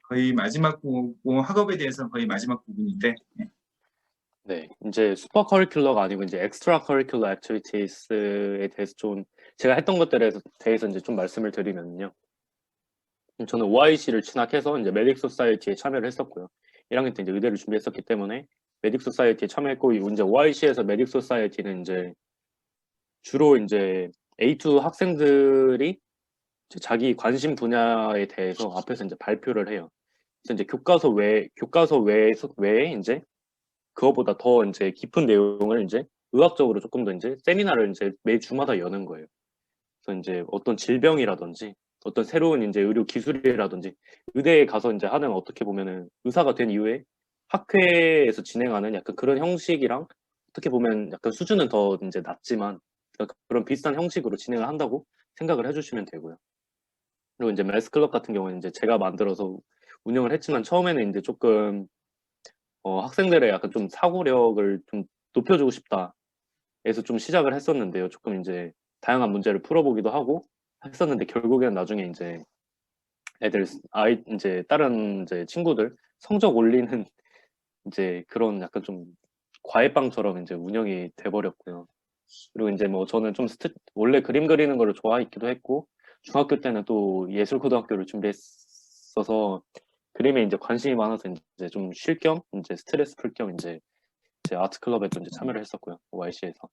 거의 마지막 부분, 학업에 대해서는 거의 마지막 부분인데, 네, 이제 슈퍼 커리큘러가 아니고 이제 엑스트라 커리큘러 액티비티스에 대해서 좀 제가 했던 것들에 대해서 이제 좀 말씀을 드리면요. 저는 OIC를 진학해서 이제 메딕 소사이어티에 참여를 했었고요. 1학년 때 이제 의대를 준비했었기 때문에 메딕 소사이어티에 참여했고, 이제 OIC에서 메딕 소사이어티는 이제 주로 이제 A2 학생들이 이제 자기 관심 분야에 대해서 앞에서 이제 발표를 해요. 그래서 이제 교과서 외에 이제 그거보다 더 이제 깊은 내용을 이제 의학적으로 조금 더 이제 세미나를 이제 매주마다 여는 거예요. 그래서 이제 어떤 질병이라든지 어떤 새로운 이제 의료 기술이라든지 의대에 가서 이제 하는, 어떻게 보면은 의사가 된 이후에 학회에서 진행하는 약간 그런 형식이랑 어떻게 보면 약간 수준은 더 이제 낮지만 그런 비슷한 형식으로 진행을 한다고 생각을 해주시면 되고요. 그리고 이제 매스클럽 같은 경우는 이제 제가 만들어서 운영을 했지만, 처음에는 이제 조금 학생들의 약간 좀 사고력을 좀 높여주고 싶다 해서 좀 시작을 했었는데요. 조금 이제 다양한 문제를 풀어보기도 하고 했었는데, 결국에는 나중에 이제 이제 다른 이제 친구들 성적 올리는 이제 그런 약간 좀 과외방처럼 이제 운영이 돼버렸고요. 그리고 이제 뭐 저는 좀 원래 그림 그리는 거를 좋아했기도 했고, 중학교 때는 또 예술고등학교를 준비했어서 그림에 이제 관심이 많아서 이제 좀 쉴 겸 이제 스트레스 풀 겸 이제 제 아트 클럽에도 이제 참여를 했었고요. YC에서.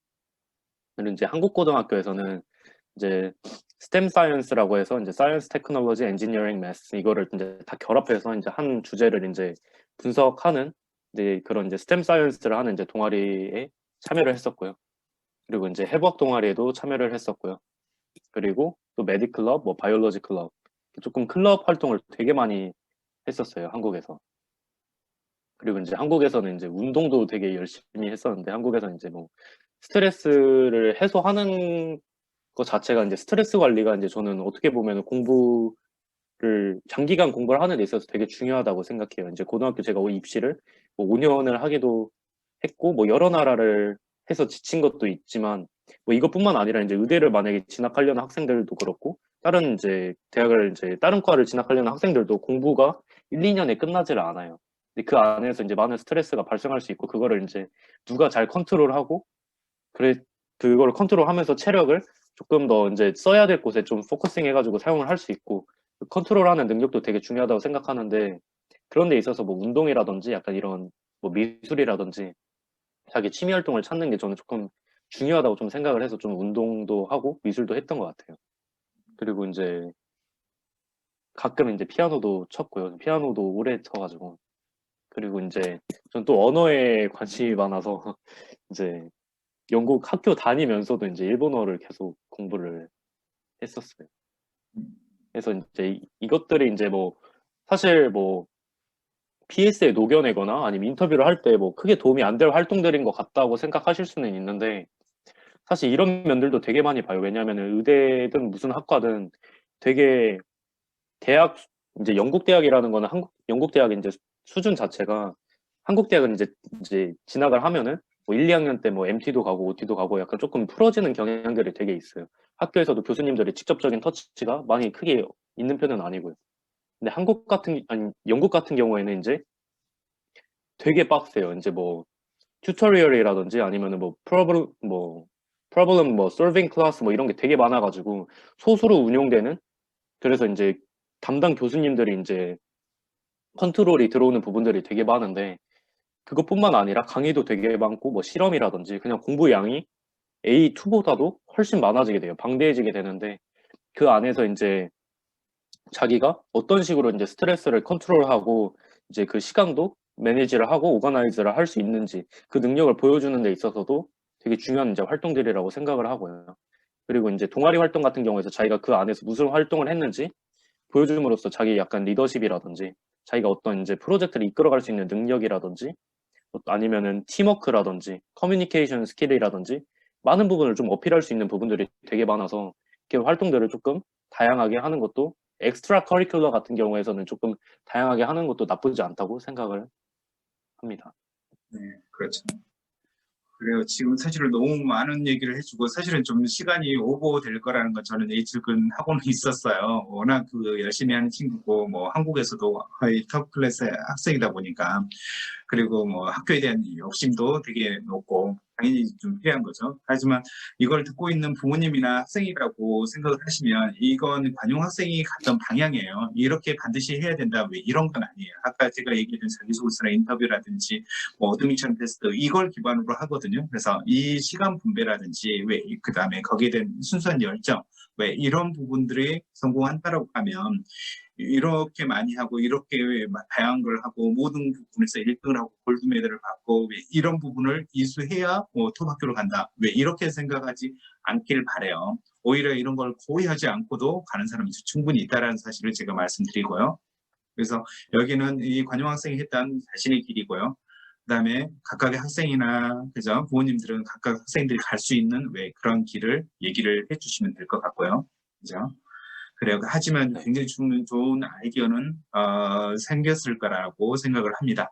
그리고 이제 한국고등학교에서는 이제 스템 사이언스라고 해서 이제 사이언스, 테크놀로지, 엔지니어링, 매스 이거를 이제 다 결합해서 이제 한 주제를 이제 분석하는 이제 그런 이제 스템 사이언스를 하는 이제 동아리에 참여를 했었고요. 그리고 이제 해부학 동아리에도 참여를 했었고요. 그리고 또 메디 클럽, 뭐 바이올로지 클럽, 조금 클럽 활동을 되게 많이 했었어요, 한국에서. 그리고 이제 한국에서는 이제 운동도 되게 열심히 했었는데, 한국에서는 이제 뭐 스트레스를 해소하는 것 자체가 이제 스트레스 관리가 이제 저는 어떻게 보면 공부를 장기간 공부를 하는 데 있어서 되게 중요하다고 생각해요. 이제 고등학교 제가 입시를 뭐 5년을 하기도 했고, 뭐 여러 나라를 해서 지친 것도 있지만, 뭐 이것뿐만 아니라 이제 의대를 만약에 진학하려는 학생들도 그렇고, 다른 이제 대학을 이제 다른 과를 진학하려는 학생들도 공부가 1, 2년에 끝나지를 않아요. 근데 그 안에서 이제 많은 스트레스가 발생할 수 있고, 그거를 이제 누가 잘 컨트롤하고, 그래 그걸 컨트롤하면서 체력을 조금 더 이제 써야 될 곳에 좀 포커싱 해가지고 사용을 할 수 있고, 그 컨트롤하는 능력도 되게 중요하다고 생각하는데, 그런 데 있어서 뭐 운동이라든지 약간 이런 뭐 미술이라든지 자기 취미 활동을 찾는 게 저는 조금 중요하다고 좀 생각을 해서 좀 운동도 하고 미술도 했던 것 같아요. 그리고 이제 가끔 이제 피아노도 쳤고요. 피아노도 오래 쳐가지고. 그리고 이제 전 또 언어에 관심이 많아서 이제 영국 학교 다니면서도 이제 일본어를 계속 공부를 했었어요. 그래서 이제 이것들이 이제 뭐 사실 뭐 PS에 녹여내거나 아니면 인터뷰를 할 때 뭐 크게 도움이 안 될 활동들인 것 같다고 생각하실 수는 있는데, 사실 이런 면들도 되게 많이 봐요. 왜냐하면 의대든 무슨 학과든 되게 대학, 이제 영국 대학이라는 거는 영국 대학의 이제 수준 자체가, 한국 대학은 이제 진학을 하면은 뭐 1, 2학년 때 뭐 MT도 가고 OT도 가고 약간 조금 풀어지는 경향들이 되게 있어요. 학교에서도 교수님들의 직접적인 터치가 많이 크게 있는 편은 아니고요. 근데 아니 영국 같은 경우에는 이제 되게 빡세요. 이제 뭐 튜토리얼이라든지 아니면은 뭐 프로블럼 뭐 솔빙 클래스 뭐 이런 게 되게 많아가지고 소수로 운용되는, 그래서 이제 담당 교수님들이 이제 컨트롤이 들어오는 부분들이 되게 많은데, 그것뿐만 아니라 강의도 되게 많고 뭐 실험이라든지 그냥 공부 양이 A2보다도 훨씬 많아지게 돼요. 방대해지게 되는데, 그 안에서 이제 자기가 어떤 식으로 이제 스트레스를 컨트롤하고 이제 그 시간도 매니지를 하고 오가나이즈를 할 수 있는지, 그 능력을 보여주는 데 있어서도 되게 중요한 이제 활동들이라고 생각을 하고요. 그리고 이제 동아리 활동 같은 경우에서 자기가 그 안에서 무슨 활동을 했는지 보여줌으로써 자기 약간 리더십이라든지 자기가 어떤 이제 프로젝트를 이끌어갈 수 있는 능력이라든지 아니면은 팀워크라든지 커뮤니케이션 스킬이라든지 많은 부분을 좀 어필할 수 있는 부분들이 되게 많아서, 이렇게 활동들을 조금 다양하게 하는 것도, 엑스트라 커리큘러 같은 경우에서는 조금 다양하게 하는 것도 나쁘지 않다고 생각을 합니다. 네, 그렇죠. 그래요. 지금 사실은 너무 많은 얘기를 해주고 사실은 좀 시간이 오버될 거라는 건 저는 예측은 하고는 있었어요. 워낙 그 열심히 하는 친구고 뭐 한국에서도 거의 톱 클래스의 학생이다 보니까 그리고 뭐 학교에 대한 욕심도 되게 높고 당연히 좀 필요한 거죠. 하지만 이걸 듣고 있는 부모님이나 학생이라고 생각을 하시면 이건 관용 학생이 갔던 방향이에요. 이렇게 반드시 해야 된다. 왜 이런 건 아니에요. 아까 제가 얘기했던 자기소개서나 인터뷰라든지 뭐 어드미션 테스트 이걸 기반으로 하거든요. 그래서 이 시간 분배라든지 왜 그다음에 거기에 대한 순수한 열정 왜 이런 부분들이 성공한다라고 하면 이렇게 많이 하고 이렇게 다양한 걸 하고 모든 부분에서 1등을 하고 골드메달을 받고 왜 이런 부분을 이수해야 톱 학교로 간다. 왜 이렇게 생각하지 않길 바래요. 오히려 이런 걸 거의 하지 않고도 가는 사람이 충분히 있다는 사실을 제가 말씀드리고요. 그래서 여기는 이 관용 학생이 했던 자신의 길이고요. 그다음에 각각의 학생이나 그죠 부모님들은 각각 학생들이 갈 수 있는 왜 그런 길을 얘기를 해주시면 될 것 같고요. 그죠? 그래요. 하지만 네. 굉장히 좋은 아이디어는 생겼을 거라고 생각을 합니다.